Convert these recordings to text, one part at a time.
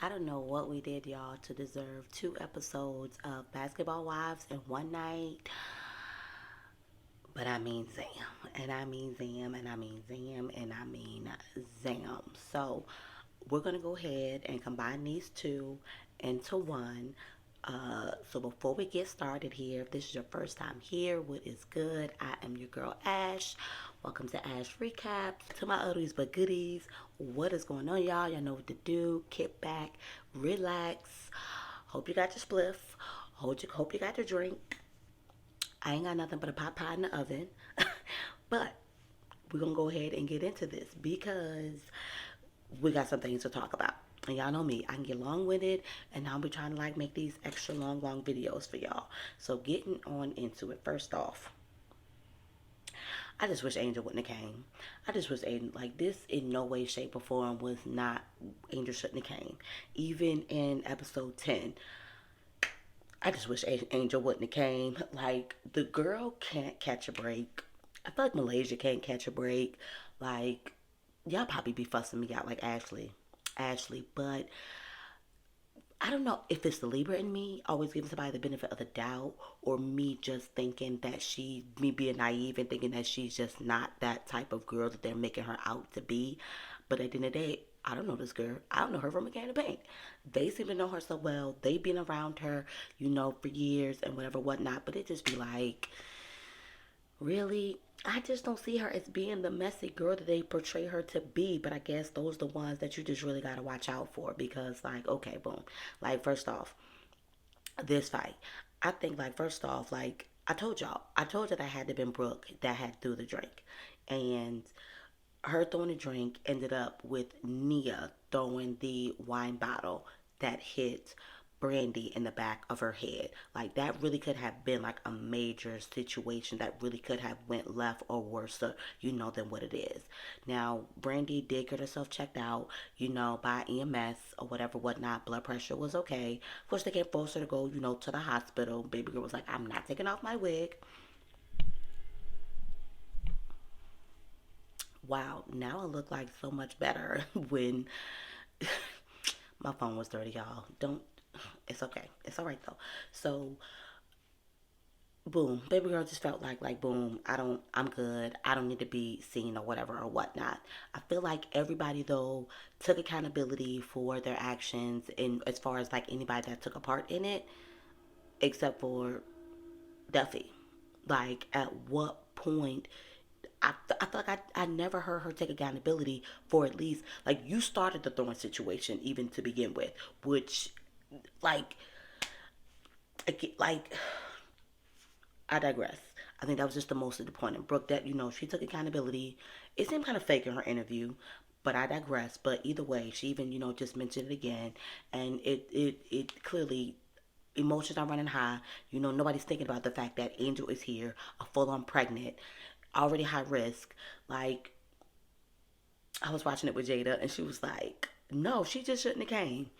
I don't know what we did, y'all, to deserve 2 episodes of Basketball Wives in one night. But I mean Zam. And I mean Zam. And I mean Zam. And I mean Zam. So we're going to go ahead and combine these two into one. So before we get started here, if this is your first time here, what is good? I am your girl Ash. Welcome to Ash Recaps. To my oldies but goodies, what is going on, y'all? Y'all know what to do. Kick back, relax. Hope you got your spliff. Hope you got your drink. I ain't got nothing but a pot pie in the oven, but we're gonna go ahead and get into this because we got some things to talk about. And y'all know me, I can get long winded, and I'll be trying to like make these extra long videos for y'all. So getting on into it, first off, I just wish Angel wouldn't have came. I just wish Angel, like, this in no way, shape, or form was not, Angel shouldn't have came. Even in episode 10, I just wish Angel wouldn't have came. Like, the girl can't catch a break. I feel like Malaysia can't catch a break. Like, y'all probably be fussing me out like Ashley, but I don't know if it's the Libra in me always giving somebody the benefit of the doubt, or me just thinking that me being naive and thinking that she's just not that type of girl that they're making her out to be. But at the end of the day, I don't know this girl. I don't know her from a can of paint. They seem to know her so well. They've been around her, for years and whatever, whatnot. But it just be like, really? I just don't see her as being the messy girl that they portray her to be. But I guess those are the ones that you just really gotta watch out for because, like, okay, boom. Like, first off, this fight. I think, like, first off, like, I told you that had to been Brooke that had threw the drink. And her throwing the drink ended up with Nia throwing the wine bottle that hit Brandy in the back of her head. Like, that really could have been like a major situation that really could have went left or worse, than what it is. Now, Brandy did get herself checked out, by EMS or whatever, whatnot. Blood pressure was okay. Of course, they can't force her to go, to the hospital. Baby girl was like, I'm not taking off my wig. Wow, now I look like so much better when my phone was dirty, y'all. Don't, it's okay. It's all right though. So, boom, baby girl just felt like boom, I'm good. I don't need to be seen or whatever or whatnot. I feel like everybody though took accountability for their actions, and as far as like anybody that took a part in it, except for Duffy. Like, at what point I feel like I never heard her take accountability for, at least, like, you started the throwing situation even to begin with, which, like, like, I digress. I think that was just the most of the point. And Brooke, that, she took accountability. It seemed kind of fake in her interview, but I digress. But either way, she even, just mentioned it again. And it clearly, emotions are running high. Nobody's thinking about the fact that Angel is here, a full on pregnant, already high risk. Like, I was watching it with Jada, and she was like, no, she just shouldn't have came.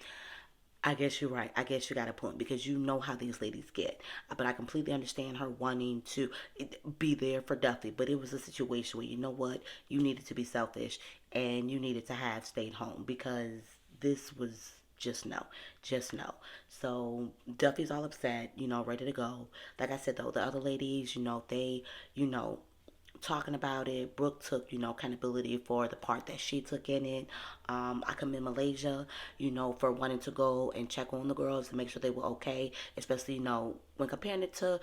I guess you're right. I guess you got a point because you know how these ladies get. But I completely understand her wanting to be there for Duffy. But it was a situation where, you know what, you needed to be selfish and you needed to have stayed home because this was just no, just no. So Duffy's all upset, ready to go. Like I said though, the other ladies, they, you know, talking about it. Brooke took, accountability for the part that she took in it. I commend Malaysia, for wanting to go and check on the girls to make sure they were okay, especially, when comparing it to,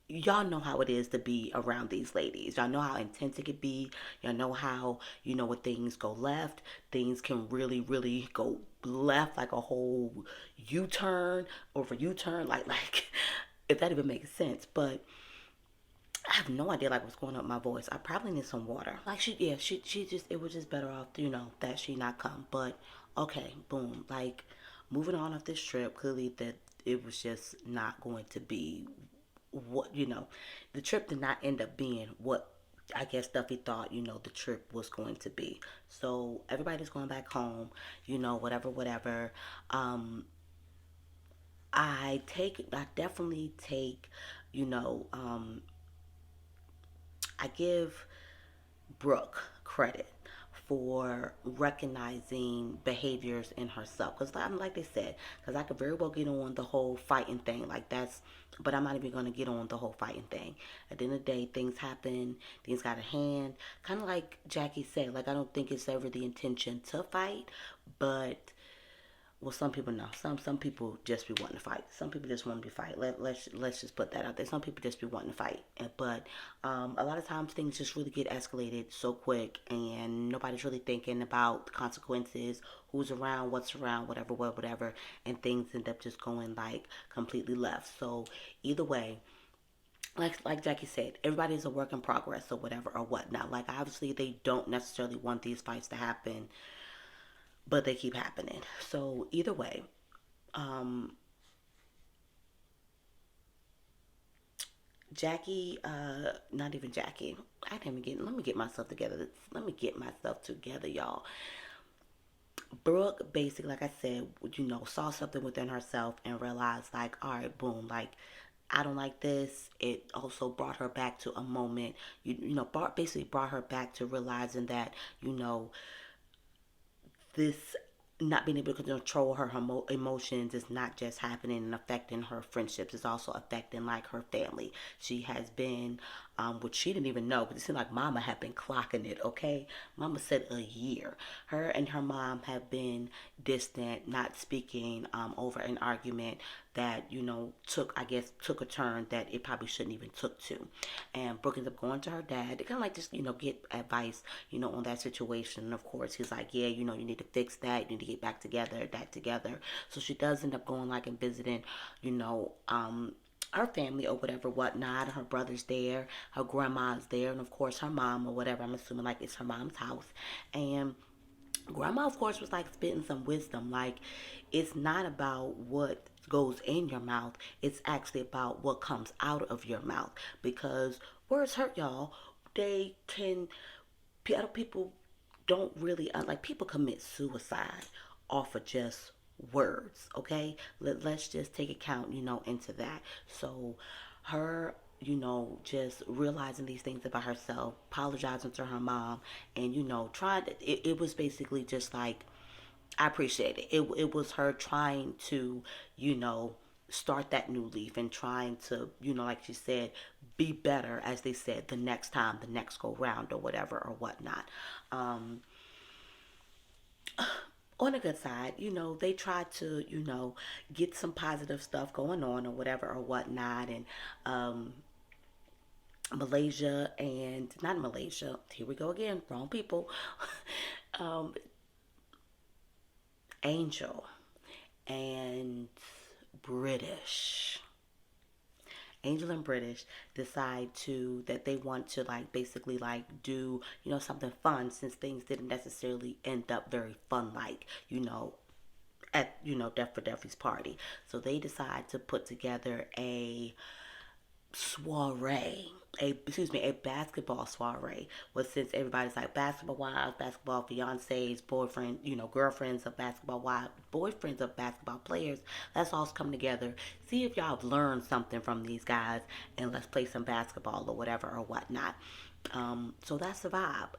y'all know how it is to be around these ladies. Y'all know how intense it could be. Y'all know how, when things go left, things can really, really go left, like a whole U-turn over U-turn, like if that even makes sense. But I have no idea like what's going on with my voice. I probably need some water. Like, she just, it was just better off, that she not come. But okay, boom. Like, moving on off this trip, clearly that it was just not going to be what, the trip did not end up being what I guess Duffy thought, the trip was going to be. So everybody's going back home, whatever, whatever. Um, I definitely take, you know, um, I give Brooke credit for recognizing behaviors in herself. Because, like they said, because I could very well get on the whole fighting thing. Like, that's, but I'm not even going to get on the whole fighting thing. At the end of the day, things happen, things got a hand. Kind of like Jackie said, like, I don't think it's ever the intention to fight, but well, some people know. Some people just be wanting to fight. Some people just want to be fight. Let's just put that out there. Some people just be wanting to fight. But a lot of times things just really get escalated so quick, and nobody's really thinking about the consequences, who's around, whatever, whatever, and things end up just going like completely left. So either way, like Jackie said, everybody's a work in progress or whatever or whatnot. Like obviously they don't necessarily want these fights to happen, but they keep happening. So either way, um, Jackie, not even Jackie. I didn't even get. Let me get myself together. Let me get myself together, y'all. Brooke basically, like I said, saw something within herself and realized, like, all right, boom, like I don't like this. It also brought her back to a moment, basically brought her back to realizing that, you know, this not being able to control her emotions is not just happening and affecting her friendships, it's also affecting like her family. She has been which she didn't even know, but it seemed like mama had been clocking it. Okay, mama said a year. Her and her mom have been distant, not speaking, over an argument that took, I guess, took a turn that it probably shouldn't even took to. And Brooke ends up going to her dad to kind of like just get advice on that situation. And of course he's like, yeah, you need to fix that, you need to get back together, that together. So she does end up going like and visiting, you know her family or whatever, whatnot. Her brother's there, her grandma's there, and of course her mom or whatever. I'm assuming like it's her mom's house. And grandma, of course, was like spitting some wisdom. Like, it's not about what goes in your mouth, it's actually about what comes out of your mouth. Because words hurt, y'all. They can, other people don't really, like, people commit suicide off of just words, okay? Let's just take account, into that. So, her just realizing these things about herself, apologizing to her mom, and trying to, it was basically just like, I appreciate it. It was her trying to, you know, start that new leaf and trying to, like she said, be better, as they said, the next time, the next go round or whatever or whatnot. Um, on a good side, they tried to, get some positive stuff going on or whatever or whatnot. And Malaysia and not Malaysia, here we go again, wrong people. um, Angel and British. Angel and British decide to that they want to like basically like do something fun, since things didn't necessarily end up very fun, like at Death for Duffy's party. So they decide to put together a soiree, a basketball soiree. Well, since everybody's like basketball wives, basketball fiancés, boyfriend, girlfriends of basketball wives, boyfriends of basketball players, let's all come together, see if y'all have learned something from these guys, and let's play some basketball or whatever or whatnot. So that's the vibe.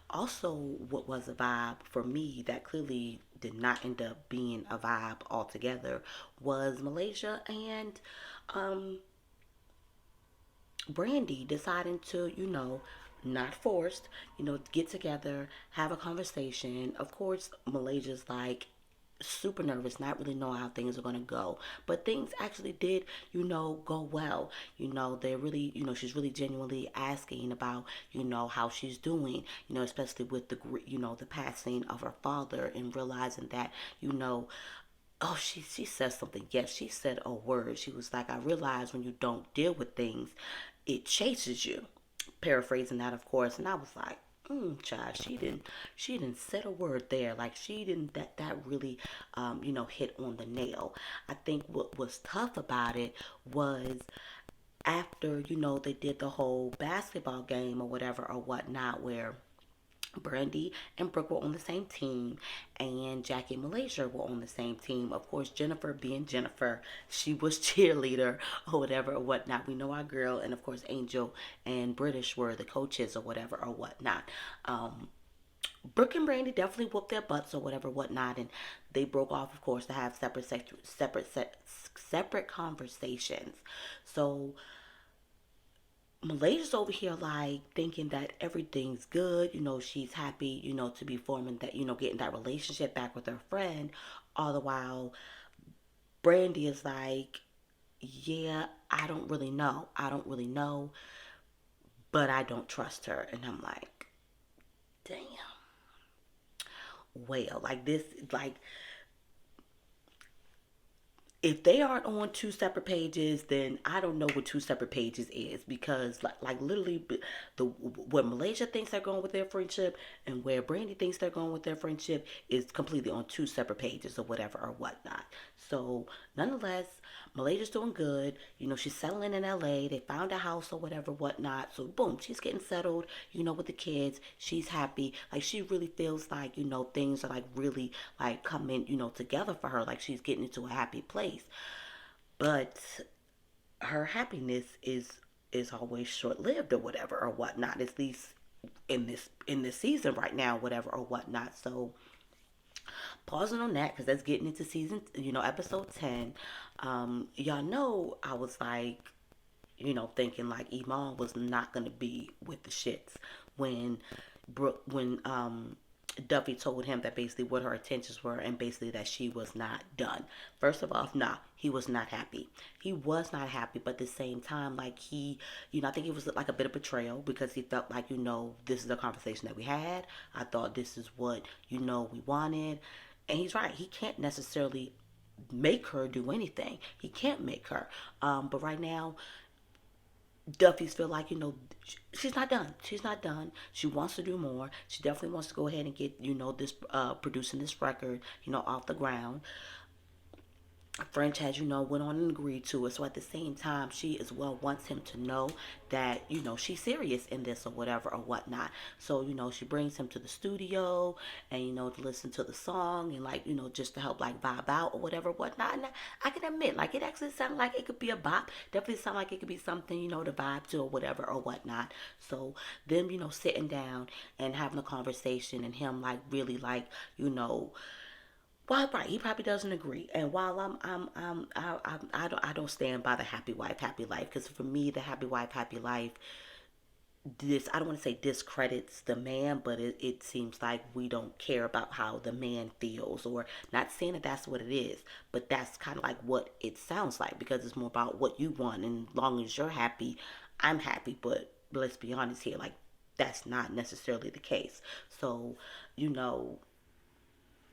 Also, what was a vibe for me that clearly did not end up being a vibe altogether was Malaysia and um, Brandy deciding to, not forced, get together, have a conversation. Of course, Malaysia's like super nervous, not really knowing how things are going to go. But things actually did, go well. They're really, she's really genuinely asking about, how she's doing, especially with the passing of her father, and realizing that, oh, she said something. Yes, she said a word. She was like, I realize when you don't deal with things, it chases you. Paraphrasing that, of course. And I was like, child, she didn't said a word there. Like, she didn't, that really, hit on the nail. I think what was tough about it was after, they did the whole basketball game or whatever or whatnot, where Brandy and Brooke were on the same team, and Jackie and Malaysia were on the same team. Of course, Jennifer being Jennifer, she was cheerleader or whatever or whatnot. We know our girl, and of course, Angel and British were the coaches or whatever or whatnot. Brooke and Brandy definitely whooped their butts or whatever, whatnot, and they broke off, of course, to have separate conversations. So Malaysia's over here like thinking that everything's good. She's happy, to be forming that, getting that relationship back with her friend. All the while, Brandy is like, yeah, I don't really know. I don't really know, but I don't trust her. And I'm like, damn. Well, like this, like if they aren't on two separate pages, then I don't know what two separate pages is, because like literally the where Malaysia thinks they're going with their friendship and where Brandy thinks they're going with their friendship is completely on two separate pages or whatever or whatnot. So nonetheless, Malaysia's doing good. She's settling in LA. They found a house or whatever, whatnot. So boom, she's getting settled, with the kids. She's happy. Like she really feels like, things are like really like coming, together for her. Like she's getting into a happy place. But her happiness is always short lived or whatever or whatnot. At least in this season right now, whatever or whatnot. So pausing on that because that's getting into season, episode 10. Y'all know I was like, thinking like Iman was not gonna be with the shits when when Duffy told him that basically what her intentions were and basically that she was not done. First of all, nah, he was not happy. He was not happy, but at the same time, like I think it was like a bit of betrayal because he felt like, this is a conversation that we had. I thought this is what, we wanted. And he's right. He can't necessarily make her do anything. He can't make her. But right now, Duffy's feel like, she's not done. She's not done. She wants to do more. She definitely wants to go ahead and get, this producing this record, off the ground. French has, went on and agreed to it. So at the same time, she as well wants him to know that, she's serious in this or whatever or whatnot. So, she brings him to the studio and, to listen to the song and like, just to help like vibe out or whatever, whatnot. And I can admit, like it actually sounded like it could be a bop. Definitely sound like it could be something, to vibe to or whatever or whatnot. So them, sitting down and having a conversation and him like really like, well, right, he probably doesn't agree. And while I don't stand by the happy wife, happy life, because for me, the happy wife, happy life, I don't want to say discredits the man, but it seems like we don't care about how the man feels, or not saying that that's what it is, but that's kind of like what it sounds like because it's more about what you want, and as long as you're happy, I'm happy. But let's be honest here, like that's not necessarily the case. So, you know,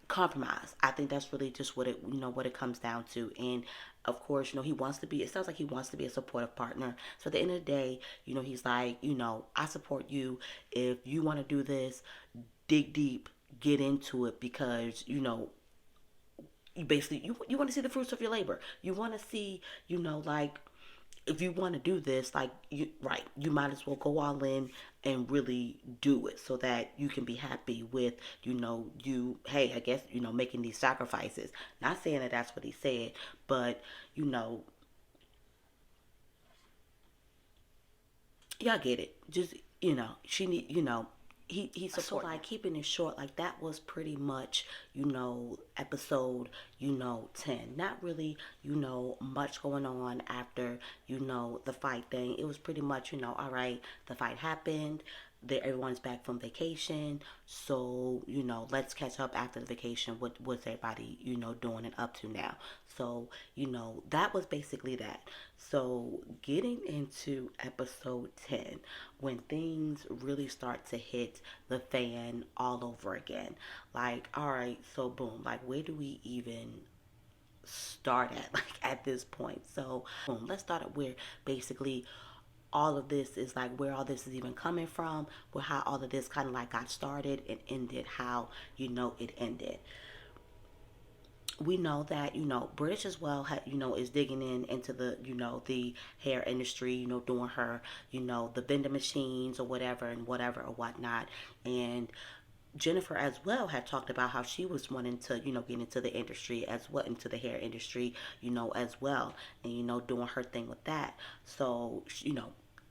compromise. I think that's really just what it comes down to. And of course, he wants to be. It sounds like he wants to be a supportive partner. So at the end of the day, he's like, I support you. If you want to do this, dig deep, get into it because you basically you want to see the fruits of your labor. You want to see like if you want to do this, like you might as well go all in and really do it so that you can be happy with, hey, I guess, making these sacrifices. Not saying that that's what he said, but, you know, y'all get it. Just, she need, he supported. So like keeping it short, like that was pretty much, episode, 10. Not really, much going on after, the fight thing. It was pretty much, all right, the fight happened. Everyone's back from vacation, so let's catch up after the vacation. What's everybody doing and up to now? So that was basically that. So getting into episode 10, when things really start to hit the fan all over again. Like, all right, so boom, like where do we even start at like at this point? So boom, let's start at where basically all of this is like where all this is even coming from, where how all of this kind of like got started and ended, how it ended. We know that British as well is digging into the the hair industry, doing her the vending machines or whatever and whatever or whatnot. And Jennifer as well had talked about how she was wanting to, get into the industry as well, into the hair industry, as well, and doing her thing with that. So,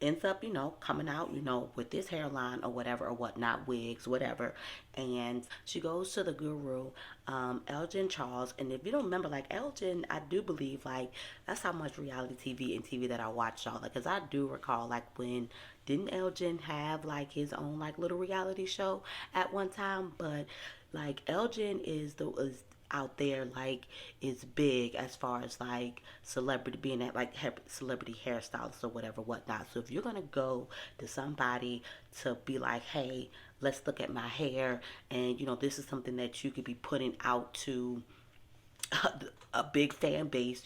ends up, coming out, with this hairline or whatever or whatnot, wigs, whatever. And she goes to the guru, Elgin Charles. And if you don't remember, like Elgin, I do believe like that's how much reality TV and TV that I watched, y'all. Like, cause I do recall like when didn't Elgin have like his own like little reality show at one time? But like Elgin is out there like is big as far as like celebrity being at like celebrity hairstylists or whatever whatnot. So if you're gonna go to somebody to be like, hey, let's look at my hair, and this is something that you could be putting out to a big fan base,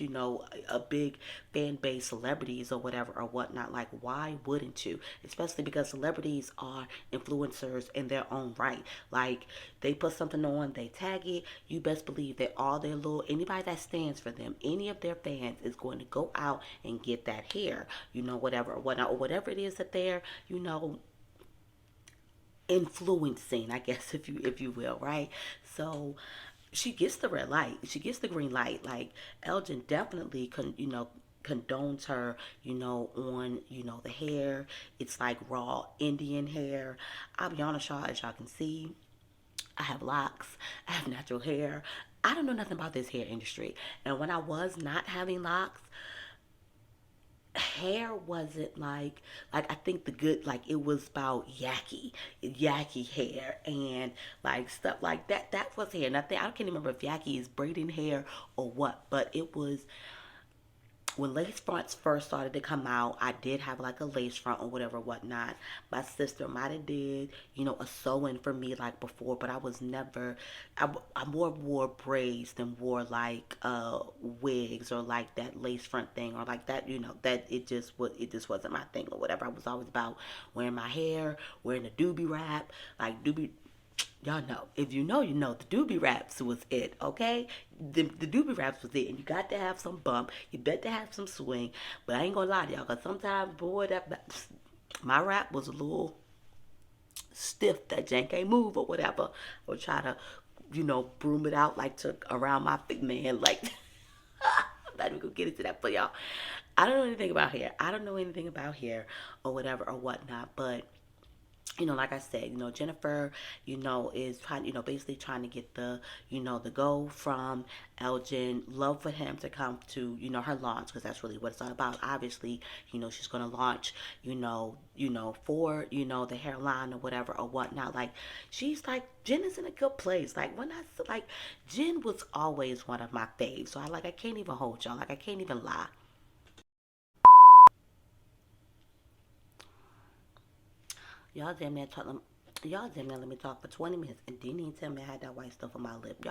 a big fan base, celebrities or whatever or whatnot. Like, why wouldn't you? Especially because celebrities are influencers in their own right. Like, they put something on, they tag it. You best believe that all their little anybody that stands for them, any of their fans, is going to go out and get that hair, whatever or whatnot, or whatever it is that they're, influencing, I guess, if you will, right? So she gets the red light. She gets the green light. Like Elgin definitely condones her, on, the hair. It's like raw Indian hair. I'll be honest, y'all, as y'all can see, I have locks. I have natural hair. I don't know nothing about this hair industry. And when I was not having locks, hair wasn't like I think the good like it was about yaki hair and like stuff like that. That was hair. Nothing. I can't remember if yaki is braiding hair or what, but it was when lace fronts first started to come out. I did have like a lace front or whatever whatnot. My sister might have did a sewing for me like before, but I was never. I more wore braids than wore like wigs or like that lace front thing or like that. That it just wasn't my thing or whatever. I was always about wearing my hair, wearing a doobie wrap, like doobie. Y'all know. If you know, you know. The doobie wraps was it, okay? The doobie wraps was it. And you got to have some bump. You bet to have some swing. But I ain't gonna lie to y'all, because sometimes, boy, my wrap was a little stiff. That jank ain't move or whatever. I would try to, broom it out like to around my feet, man. Like, I'm not even gonna get into that for y'all. I don't know anything about hair. I don't know anything about hair or whatever or whatnot, but like I said, Jennifer, is trying, basically trying to get the go from Elgin, love for him to come to, her launch, because that's really what it's all about. Obviously, she's going to launch, for, the hairline or whatever or whatnot. Like, she's like, Jen is in a good place. Like, like, Jen was always one of my faves. So I can't even hold y'all. Like, I can't even lie. Y'all damn near talk, y'all damn near let me talk for 20 minutes and didn't even tell me I had that white stuff on my lip.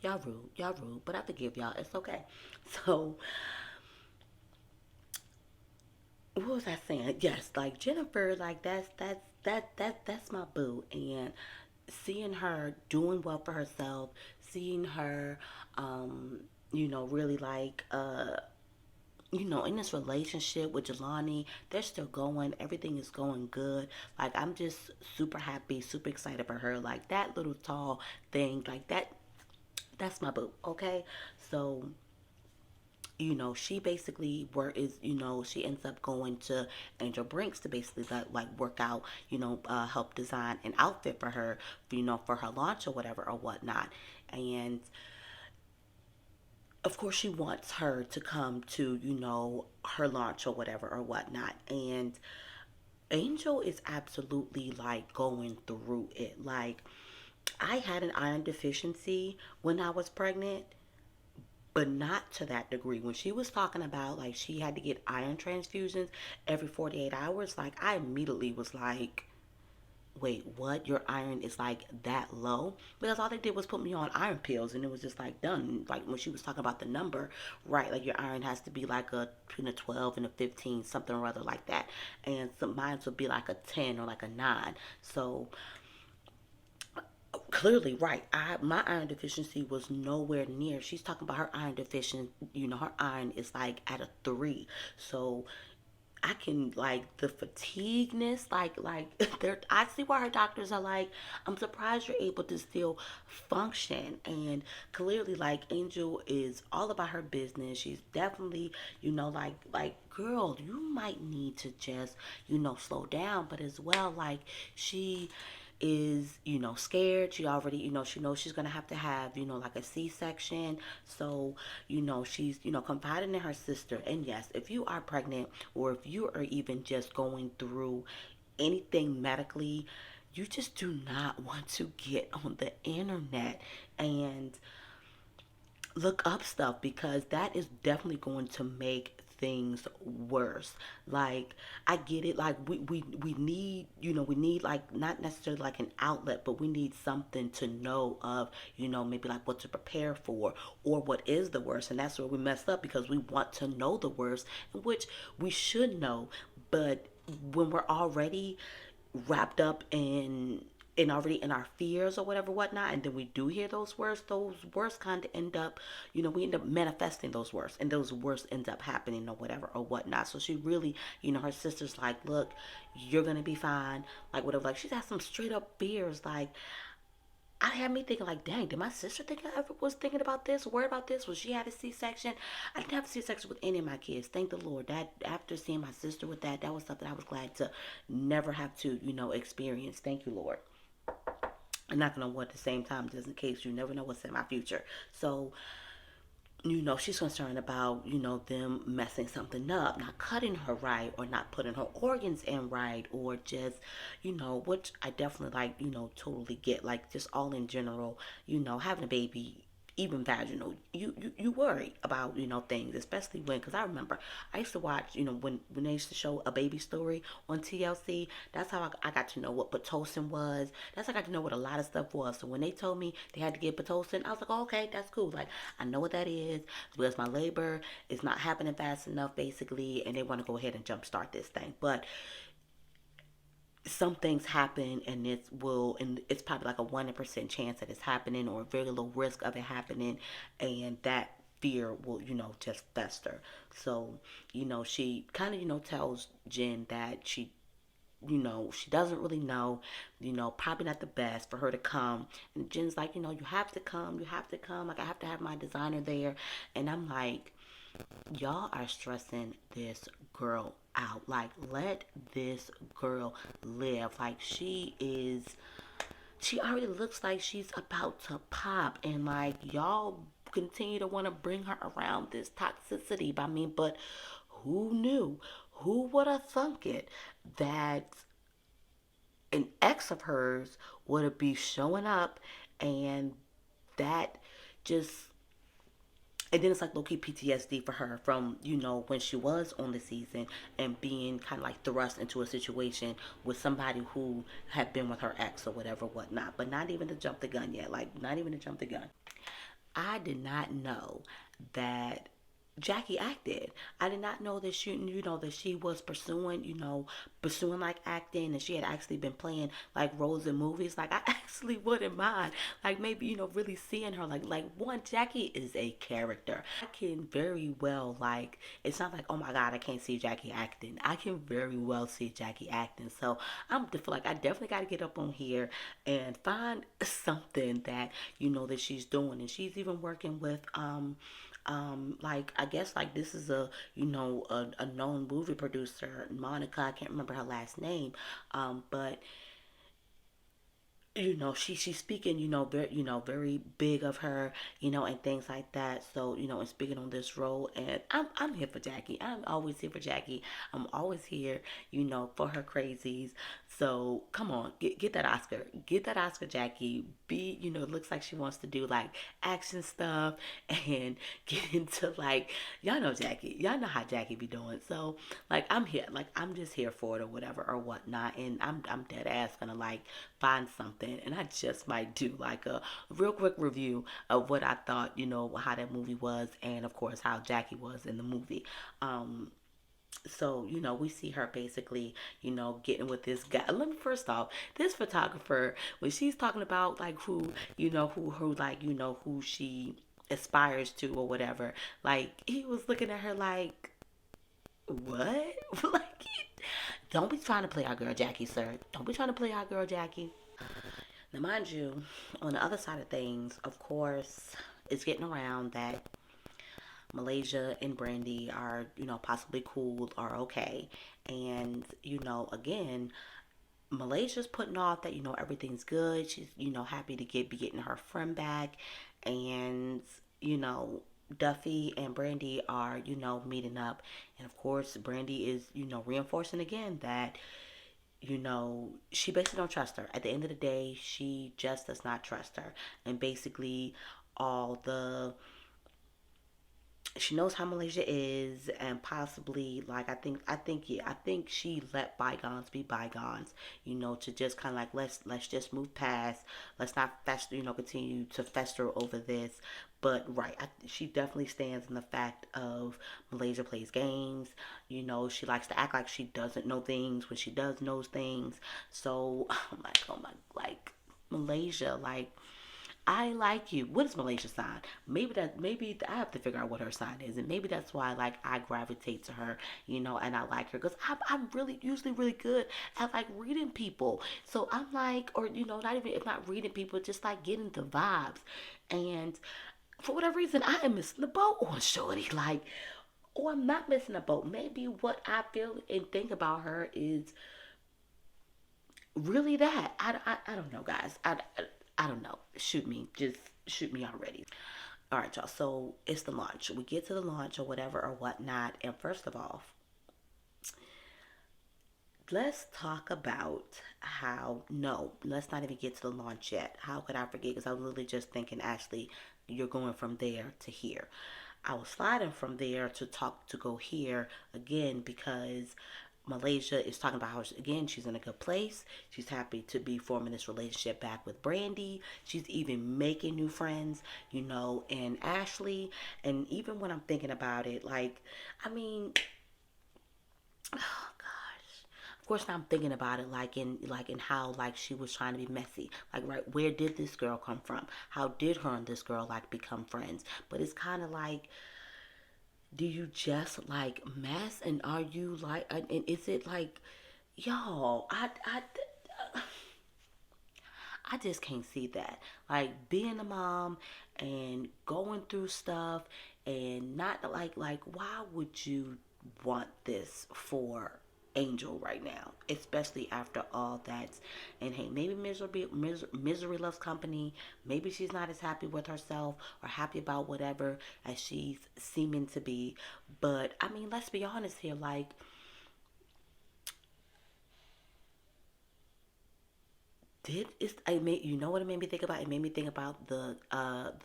Y'all rude. Y'all rude. But I forgive y'all. It's okay. So, what was I saying? Yes, like Jennifer, like that's my boo. And seeing her doing well for herself, seeing her, really like, in this relationship with Jelani, they're still going. Everything is going good. Like, I'm just super happy, super excited for her. Like, that little tall thing, like, that's my boo, okay? So, she basically she ends up going to Angel Brinks to basically like work out, help design an outfit for her, for her launch or whatever or whatnot. And of course she wants her to come to her launch or whatever or whatnot. And Angel is absolutely like going through it. Like, I had an iron deficiency when I was pregnant, but not to that degree. When she was talking about like she had to get iron transfusions every 48 hours, like I immediately was like, wait, what? Your iron is like that low? Because all they did was put me on iron pills and it was just like done. Like when she was talking about the number, right? Like your iron has to be like between a 12 and a 15, something or other like that. And some mine would be like a 10 or like a 9. So clearly, right, my iron deficiency was nowhere near. She's talking about her iron deficient, her iron is like at a 3. So I can like the fatigueness, like there. I see why her doctors are like, I'm surprised you're able to still function. And clearly, like Angel is all about her business. She's definitely, like girl, you might need to just, slow down. But as well, like she is, scared. She already, she knows she's gonna have, like a C-section. So, she's, confiding in her sister. And yes, if you are pregnant or if you are even just going through anything medically, you just do not want to get on the internet and look up stuff, because that is definitely going to make things worse. Like, I get it, like we need, we need like not necessarily like an outlet, but we need something to know of, maybe like what to prepare for or what is the worst. And that's where we mess up, because we want to know the worst, which we should know. But when we're already wrapped up in already in our fears or whatever whatnot, and then we do hear those words kind of end up, we end up manifesting those words, and those words end up happening or whatever or whatnot. So she really, her sister's like, look, you're gonna be fine, like whatever. Like, she's had some straight up fears. Like, I had me thinking, like, dang, did my sister think I ever was thinking about this, worried about this? Was she had a C-section? I didn't have a C-section with any of my kids. Thank the Lord. That after seeing my sister with that was something I was glad to never have to, experience. Thank you, Lord. I'm not gonna at the same time, just in case, you never know what's in my future. So, she's concerned about, them messing something up, not cutting her right, or not putting her organs in right, or just, which I definitely like, totally get, like just all in general, having a baby, even vaginal, you worry about, things, especially when, because I remember I used to watch, when they used to show A Baby Story on TLC. That's how I got to know what Pitocin was. That's how I got to know what a lot of stuff was. So when they told me they had to get Pitocin, I was like, oh, okay, that's cool. Like, I know what that is, because my labor is not happening fast enough, basically, and they want to go ahead and jumpstart this thing. But some things happen, and it's probably like a 1% chance that it's happening, or a very low risk of it happening, and that fear will, just fester. So, she kind of, tells Jen that she doesn't really know, probably not the best for her to come. And Jen's like, you have to come, like, I have to have my designer there. And I'm like, y'all are stressing this girl out. Like, let this girl live. Like, she already looks like she's about to pop. And like, y'all continue to want to bring her around this toxicity. I mean, but who knew? Who would have thunk it that an ex of hers would be showing up, and that just, and then it's like low-key PTSD for her from, when she was on the season, and being kind of like thrust into a situation with somebody who had been with her ex or whatever whatnot. But not even to jump the gun yet, like, not even to jump the gun, I did not know that Jackie acted. I did not know that she was pursuing, pursuing like acting, and she had actually been playing like roles in movies. Like, I actually wouldn't mind, like, maybe, really seeing her, like one, Jackie is a character. I can very well, like, it's not like, oh my God, I can't see Jackie acting. I can very well see Jackie acting. So I'm feel like I definitely got to get up on here and find something that, that she's doing. And she's even working with like, I guess, like, this is a, a known movie producer, Monica, I can't remember her last name, but she's speaking, very big of her, and things like that. So, and speaking on this role, and I'm here for Jackie. I'm always here for Jackie. I'm always here, for her crazies. So come on, get that Oscar. Get that Oscar, Jackie. Be, it looks like she wants to do like action stuff, and get into like, y'all know Jackie. Y'all know how Jackie be doing. So, like, I'm here. Like, I'm just here for it or whatever or whatnot. And I'm dead ass gonna like find something, and I just might do like a real quick review of what I thought, how that movie was, and of course how Jackie was in the movie. So, we see her basically, getting with this guy. Let me first off, this photographer, when she's talking about like who, who like, who she aspires to or whatever, like, he was looking at her like, What? Like, don't be trying to play our girl Jackie, sir. Don't be trying to play our girl Jackie. Now, mind you, on the other side of things, of course, it's getting around that Malaysia and Brandy are, possibly cool or okay. And, again, Malaysia's putting off that, everything's good. She's, happy to be getting her friend back. And, you know, Duffy and Brandy are, meeting up. And of course, Brandy is, reinforcing again that, she basically don't trust her. At the end of the day, she just does not trust her. And basically, all the she knows how Malaysia is, and possibly like I think she let bygones be bygones. To just kind of like let's just move past. Let's not fester. Continue to fester over this. But right, she definitely stands in the fact of Malaysia plays games. She likes to act like she doesn't know things when she does know things. So oh my, like Malaysia, like I like you. What is Malaysia's sign? Maybe I have to figure out what her sign is, and maybe that's why like I gravitate to her, and I like her because I'm really usually really good at like reading people. So I'm like, or not even if not reading people, just like getting the vibes, and for whatever reason I am missing the boat on Shorty, like, or I'm not missing the boat. Maybe what I feel and think about her is really that. I don't know, guys. I don't know. Shoot me. Just shoot me already. All right, y'all. So it's the launch. We get to the launch or whatever or whatnot. And first of all, let's talk about how, no, let's not even get to the launch yet. How could I forget? Because I was literally just thinking, Ashley, you're going from there to here. I was sliding from there to go here again because Malaysia is talking about how, again, she's in a good place. She's happy to be forming this relationship back with Brandy. She's even making new friends, and Ashley. And even when I'm thinking about it, like, I mean, oh gosh. Of course, now I'm thinking about it like in how like she was trying to be messy. Like, right, where did this girl come from? How did her and this girl like become friends? But it's kind of like, do you just like mess, and are you like, and is it like, y'all, I just can't see that. Like being a mom and going through stuff and not like why would you want this for Angel right now, especially after all that's, and hey, maybe misery loves company. Maybe she's not as happy with herself or happy about whatever as she's seeming to be. But I mean, let's be honest here. Like, did is I made you know what it made me think about? It made me think about the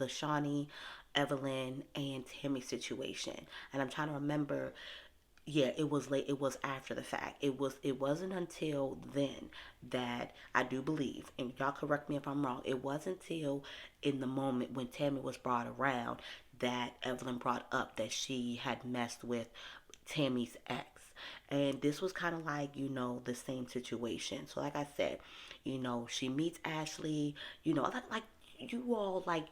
Shawnee, Evelyn, and Timmy situation. And I'm trying to remember, yeah, it was late. It was after the fact. It wasn't until then that I do believe, and y'all correct me if I'm wrong, it wasn't until in the moment when Tammy was brought around that Evelyn brought up that she had messed with Tammy's ex. And this was kind of like, the same situation. So like I said, she meets Ashley, like you all like,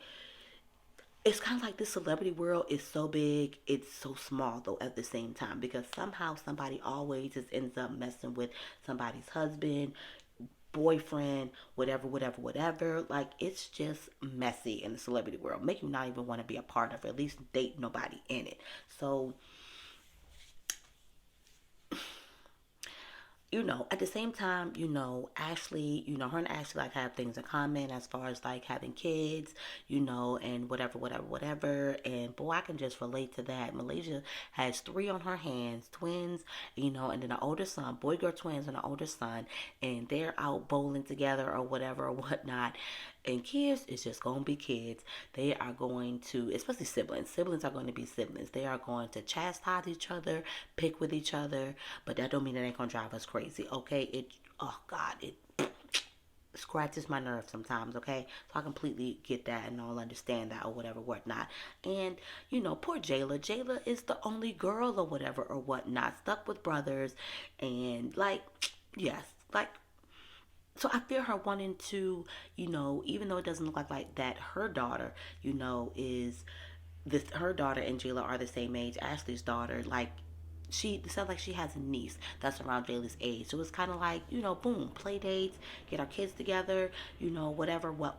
it's kind of like this celebrity world is so big, it's so small though at the same time, because somehow somebody always just ends up messing with somebody's husband, boyfriend, whatever, whatever, whatever. Like, it's just messy in the celebrity world. Make you not even want to be a part of it, at least date nobody in it. So at the same time, Ashley, her and Ashley like have things in common as far as like having kids, and whatever, whatever, whatever. And boy, I can just relate to that. Malaysia has three on her hands, twins, and then an older son, boy girl twins and an older son, and they're out bowling together or whatever or whatnot. And kids is just gonna be kids. They are going to, especially siblings. Siblings are going to be siblings. They are going to chastise each other, pick with each other, but that don't mean it ain't gonna drive us crazy. Okay, oh God, it scratches my nerves sometimes. Okay, so I completely get that and I'll understand that or whatever, whatnot. And poor Jayla. Jayla is the only girl or whatever or whatnot, stuck with brothers, and like, yes, like, so I feel her wanting to, even though it doesn't look like that, her daughter, is this, her daughter and Jayla are the same age. Ashley's daughter, like, she it sounds like she has a niece that's around Jayla's age. So it's kind of like, boom, play dates, get our kids together, whatever, what.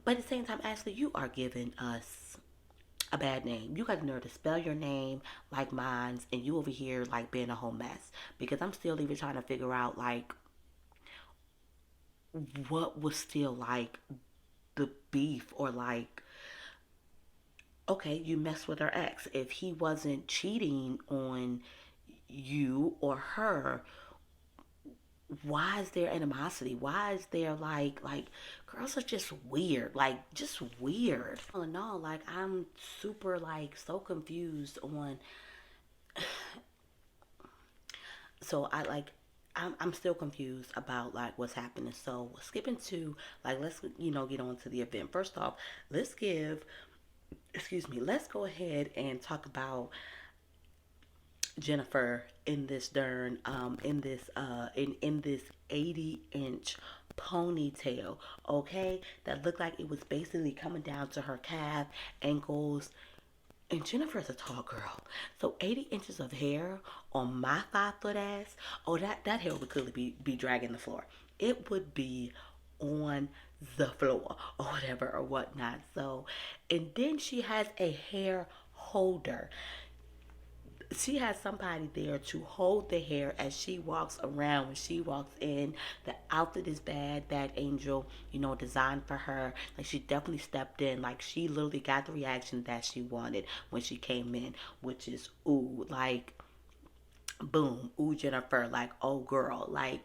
But at the same time, Ashley, you are giving us a bad name. You got the nerve to spell your name like mine's, and you over here like being a whole mess. Because I'm still even trying to figure out like what was still like the beef, or like, okay, you messed with her ex. If he wasn't cheating on you or her, why is there animosity? Why is there like girls are just weird, like just weird. All in all, like I'm super like so confused on. So I like I'm still confused about like what's happening. So skipping to like, let's get on to the event. First off, let's give excuse me, let's go ahead and talk about Jennifer in this in this 80-inch ponytail, okay? That looked like it was basically coming down to her calf, ankles. And Jennifer's a tall girl. So 80 inches of hair on my 5 foot ass, oh that hair would clearly be dragging the floor. It would be on the floor or whatever or whatnot. So, and then she has a hair holder. She has somebody there to hold the hair as she walks around. When she walks in, the outfit is bad angel, designed for her. Like she definitely stepped in. Like she literally got the reaction that she wanted when she came in, which is ooh, like boom, ooh Jennifer, like oh girl, like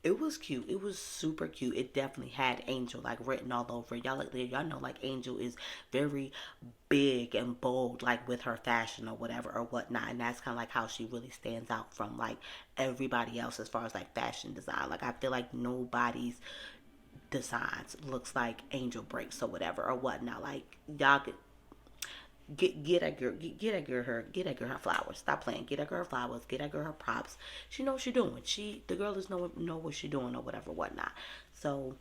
it was cute. It was super cute. It definitely had Angel like written all over it. Y'all know like Angel is very big and bold like with her fashion or whatever or whatnot. And that's kind of like how she really stands out from like everybody else as far as like fashion design. Like I feel like nobody's designs looks like Angel breaks or whatever or whatnot. Like y'all get that girl, get that girl her flowers. Stop playing. Get that girl her flowers. Get that girl her props. She knows what she's doing. The girl is know what she's doing or whatever, whatnot. So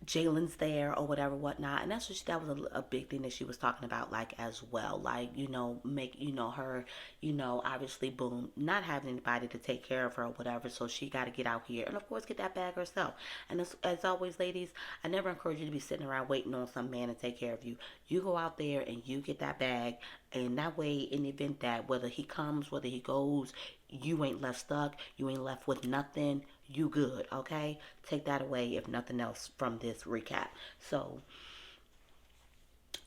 Jalen's there or whatever, whatnot, and that was a big thing that she was talking about, like as well, like make her, obviously, boom, not having anybody to take care of her or whatever, so she got to get out here and of course get that bag herself. And as always, ladies, I never encourage you to be sitting around waiting on some man to take care of you. You go out there and you get that bag, and that way, in the event that whether he comes, whether he goes, you ain't left stuck, you ain't left with nothing, you good, okay? Take that away if nothing else from this recap. So,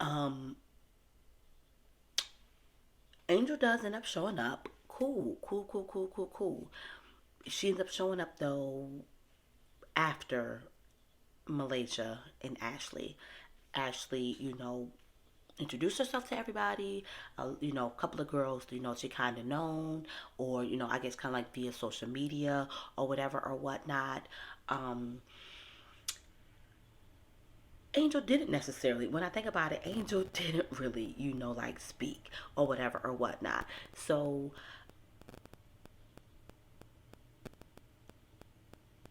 um, Angel does end up showing up. Cool, cool, cool, cool, cool, cool. She ends up showing up though after Malaysia and Ashley. Ashley, introduced herself to everybody. A couple of girls, she kind of known, or I guess kind of like via social media or whatever or whatnot. Um, Angel didn't necessarily. When I think about it, Angel didn't really, like speak or whatever or whatnot. So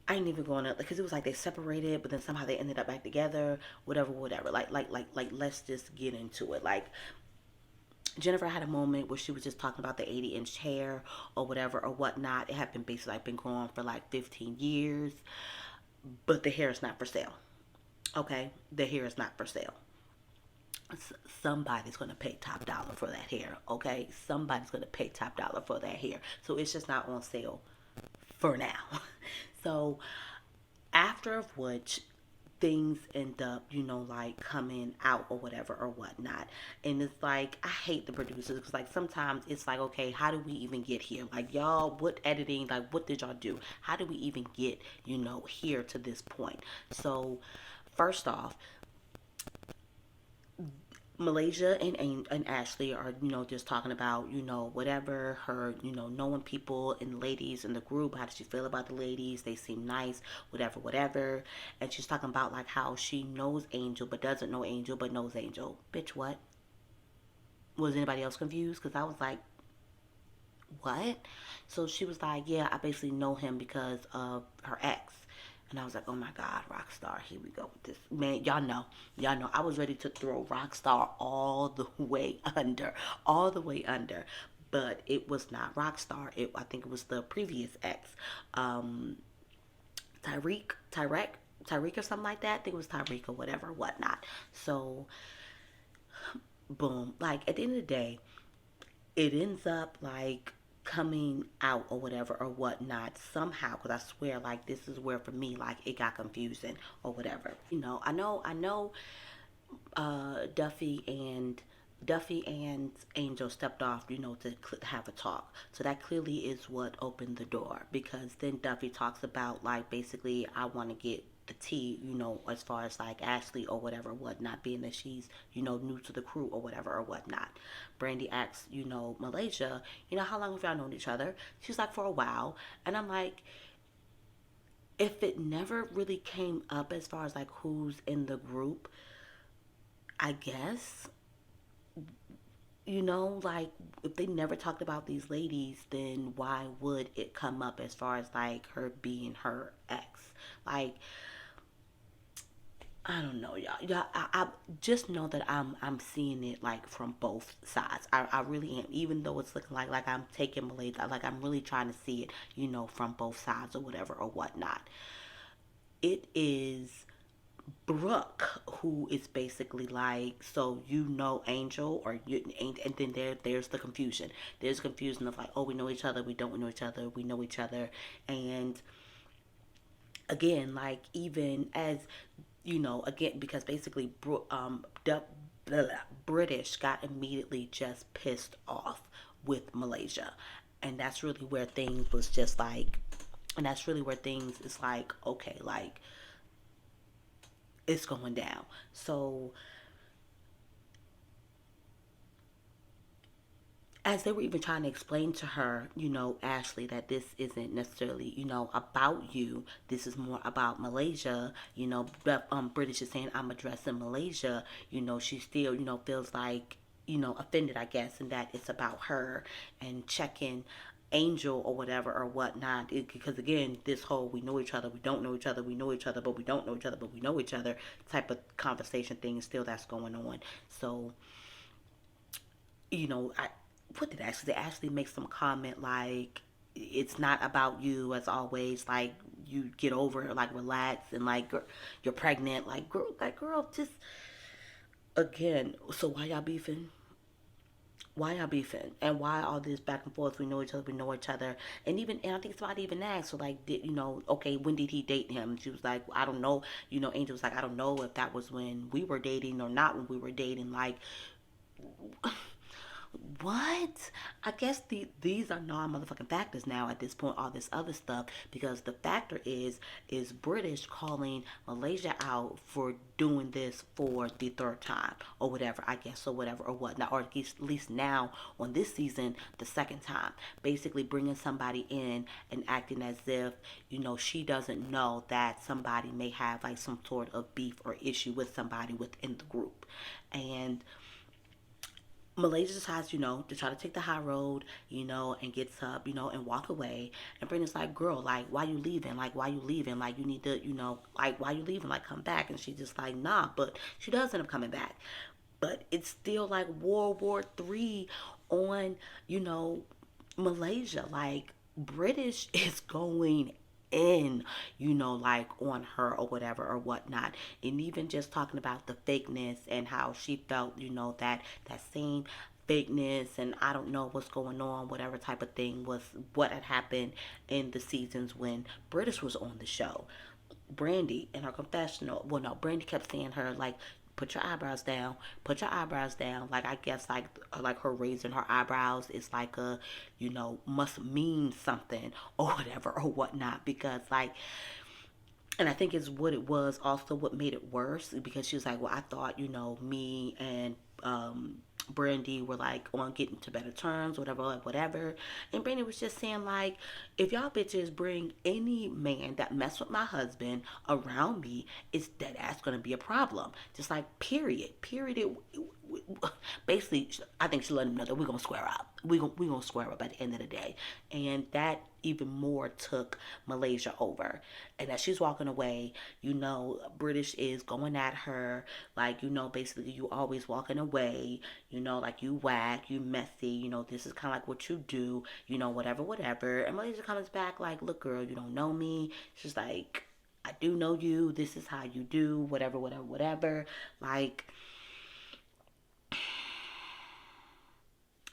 I ain't even going to, because it was like they separated, but then somehow they ended up back together. Whatever, whatever. Like. Let's just get into it. Like Jennifer had a moment where she was just talking about the 80-inch hair or whatever or whatnot. It had been basically like been growing for like 15 years, but the hair is not for sale. Okay, the hair is not for sale. Somebody's gonna pay top dollar for that hair. Okay, somebody's gonna pay top dollar for that hair. So it's just not on sale for now. So after of which things end up, like coming out or whatever or whatnot. And it's like, I hate the producers because, like, sometimes it's like, okay, how do we even get here? Like, y'all, what editing, like, what did y'all do? How do we even get, here to this point? So, first off, Malaysia and Ashley are, just talking about, whatever her, knowing people and ladies in the group. How does she feel about the ladies? They seem nice, whatever, whatever. And she's talking about like how she knows Angel but doesn't know Angel but knows Angel. Bitch, what? Was anybody else confused? Because I was like, what? So she was like, yeah, I basically know him because of her ex. And I was like, oh my God, Rockstar, here we go with this. Man, y'all know, I was ready to throw Rockstar all the way under, all the way under. But it was not Rockstar. I think it was the previous ex, um, Tyreek, Tyreek or something like that. I think it was Tyreek or whatever, whatnot. So, boom. Like at the end of the day, it ends up like coming out or whatever or whatnot somehow, because I swear like this is where for me like it got confusing or whatever. I know Duffy and Angel stepped off, to have a talk. So that clearly is what opened the door, because then Duffy talks about like basically I want to get the tea, as far as like Ashley or whatever, whatnot, being that she's, new to the crew or whatever or whatnot. Brandy asks, Malaysia, how long have y'all known each other? She's like, for a while. And I'm like, if it never really came up as far as like who's in the group, I guess, like if they never talked about these ladies, then why would it come up as far as like her being her ex? Like, I don't know, y'all. I just know that I'm seeing it like from both sides. I really am. Even though it's looking like I'm taking Malaysia, like I'm really trying to see it, from both sides or whatever or whatnot. It is Brooke, who is basically like, so Angel, or you, and then there's the confusion. There's confusion of like, oh, we know each other, we don't know each other, we know each other, and again, like even as again, because basically, the British got immediately just pissed off with Malaysia, and that's really where things was just like, and that's really where things is like, okay, like it's going down. So as they were even trying to explain to her, Ashley, that this isn't necessarily, about you. This is more about Malaysia. But British is saying I'm addressing Malaysia. She still, feels like, offended, I guess, and that it's about her and checking Angel or whatever or whatnot. Because again, this whole we know each other, we don't know each other, we know each other, but we don't know each other, but we know each other type of conversation thing is still that's going on. So I what did Ashley say? Ashley makes some comment like it's not about you as always. Like you get over it, like relax, and like you're pregnant. Like girl, just again. So why y'all beefing? Why y'all beefing? And why all this back and forth? We know each other. We know each other. And I think somebody even asked, so like, did okay, when did he date him? She was like, I don't know. Angel was like, I don't know if that was when we were dating or not when we were dating. Like, what? I guess these are non-motherfucking factors now at this point, all this other stuff, because the factor is British calling Malaysia out for doing this for the third time or whatever, I guess, or whatever, or whatnot, or at least now on this season, the second time. Basically bringing somebody in and acting as if, she doesn't know that somebody may have like some sort of beef or issue with somebody within the group. And Malaysia decides, to try to take the high road, and gets up, and walk away. And Brenda's like, girl, like, why you leaving? Like, why you leaving? Like, you need to, like, why you leaving? Like, come back. And she's just like, nah. But she does end up coming back. But it's still like World War III on, Malaysia. Like, British is going in, like on her or whatever or whatnot. And even just talking about the fakeness and how she felt, that same fakeness and I don't know what's going on, whatever type of thing was what had happened in the seasons when British was on the show. Brandy in her confessional, well, no, Brandy kept saying her like, put your eyebrows down, put your eyebrows down. Like I guess like her raising her eyebrows is like a, must mean something or whatever or whatnot, because like, and I think it's what it was also what made it worse, because she was like, well, I thought, me and Brandy were like on getting to better terms, whatever, like whatever. And Brandy was just saying like, if y'all bitches bring any man that mess with my husband around me, it's dead ass gonna be a problem. Just like period. Period. basically, I think she let him know that we're gonna square up. We gonna square up at the end of the day, and that even more took Malaysia over. And as she's walking away, British is going at her like, basically you always walking away, like you whack, you messy, this is kind of like what you do, whatever, whatever. And Malaysia comes back like, look, girl, you don't know me. She's like, I do know you. This is how you do, whatever, whatever, whatever. Like,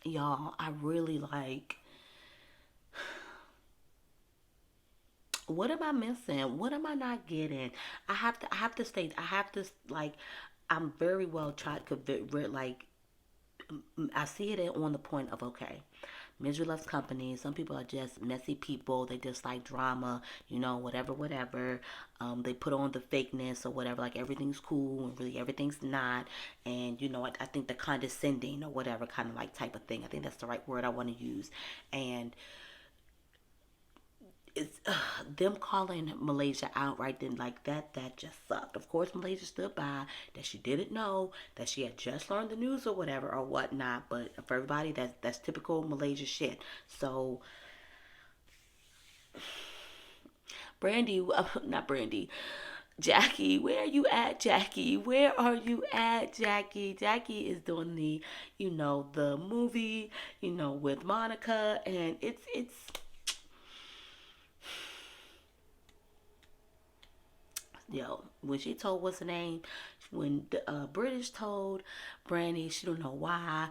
y'all, I really like, what am I missing? What am I not getting? I have to stay, I have to, like, I'm very well tried, like, I see it on the point of, okay, misery loves company. Some people are just messy people. They just like drama, whatever, whatever. They put on the fakeness or whatever, like everything's cool and really everything's not. And, I think the condescending or whatever kind of like type of thing. I think that's the right word I want to use. And it's them calling Malaysia out right then like that just sucked. Of course, Malaysia stood by that she didn't know that she had just learned the news or whatever or whatnot. But for everybody, that's typical Malaysia shit. So Brandy, not Brandy, Jackie, where are you at, Jackie? Where are you at, Jackie? Jackie is doing the movie, with Monica, and it's when she told what's her name, when the British told Brandy, she don't know why,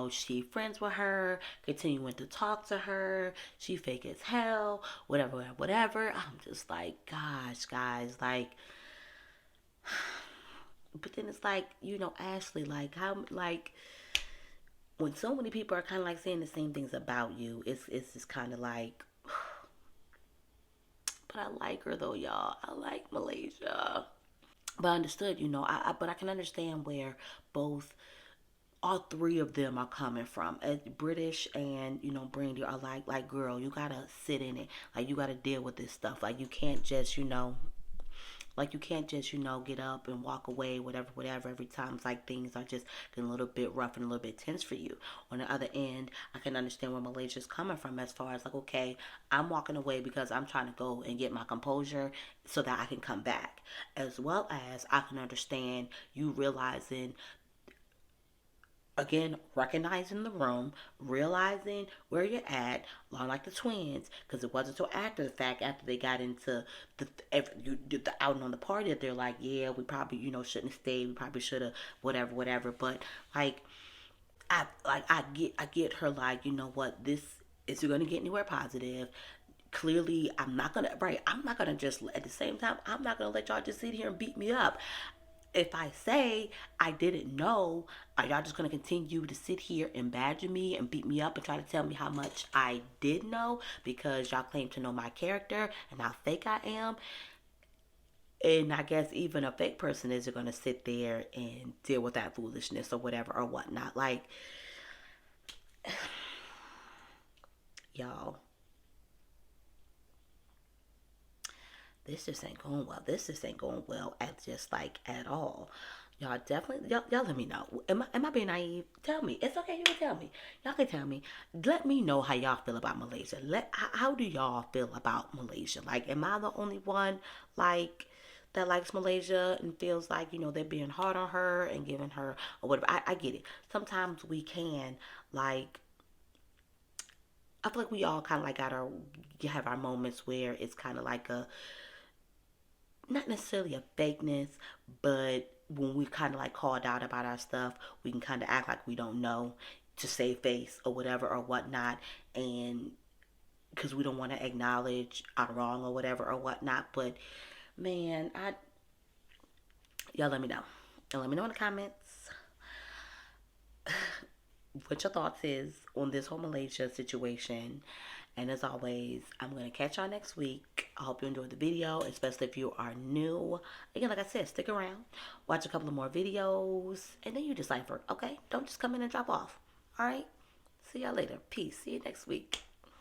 she friends with her, continuing to talk to her, she fake as hell, whatever, whatever. I'm just like, gosh, guys, like, but then it's like, Ashley, like, how, like, when so many people are kind of like saying the same things about you, it's just kind of like, but I like her though, y'all. I like Malaysia. But I understood, but I can understand where both all three of them are coming from. British and Brandy are like, girl, you gotta sit in it. Like, you gotta deal with this stuff. Like, you can't just get up and walk away, whatever, whatever. Every time it's like things are just getting a little bit rough and a little bit tense for you. On the other end, I can understand where Malaysia's coming from as far as like, okay, I'm walking away because I'm trying to go and get my composure so that I can come back. As well as I can understand you realizing, again, recognizing the room, realizing where you're at, like the twins, because it wasn't until after the fact, after they got into the outing on the party, that they're like, yeah, we probably shouldn't have stayed, we probably should have, whatever, whatever. But like, I get her, like, what, this is going to get anywhere positive. Clearly, I'm not gonna just, at the same time, I'm not gonna let y'all just sit here and beat me up. If I say I didn't know, are y'all just gonna continue to sit here and badger me and beat me up and try to tell me how much I did know because y'all claim to know my character and how fake I am? And I guess even a fake person isn't gonna sit there and deal with that foolishness or whatever or whatnot. Like, y'all, this just ain't going well. This just ain't going well at just like at all. Y'all definitely, y'all let me know. Am I being naive? Tell me. It's okay. You can tell me. Y'all can tell me. Let me know how y'all feel about Malaysia. How do y'all feel about Malaysia? Like, am I the only one like that likes Malaysia and feels like they're being hard on her and giving her or whatever? I get it. Sometimes we can, like, I feel like we all kind of like have our moments where it's kind of like a, not necessarily a fakeness, but when we kind of like called out about our stuff, we can kind of act like we don't know to save face or whatever or whatnot, and because we don't want to acknowledge our wrong or whatever or whatnot. But man, y'all let me know, and let me know in the comments what your thoughts is on this whole Malaysia situation. And as always, I'm going to catch y'all next week. I hope you enjoyed the video, especially if you are new. Again, like I said, stick around, watch a couple of more videos, and then you decipher, okay? Don't just come in and drop off. All right? See y'all later. Peace. See you next week.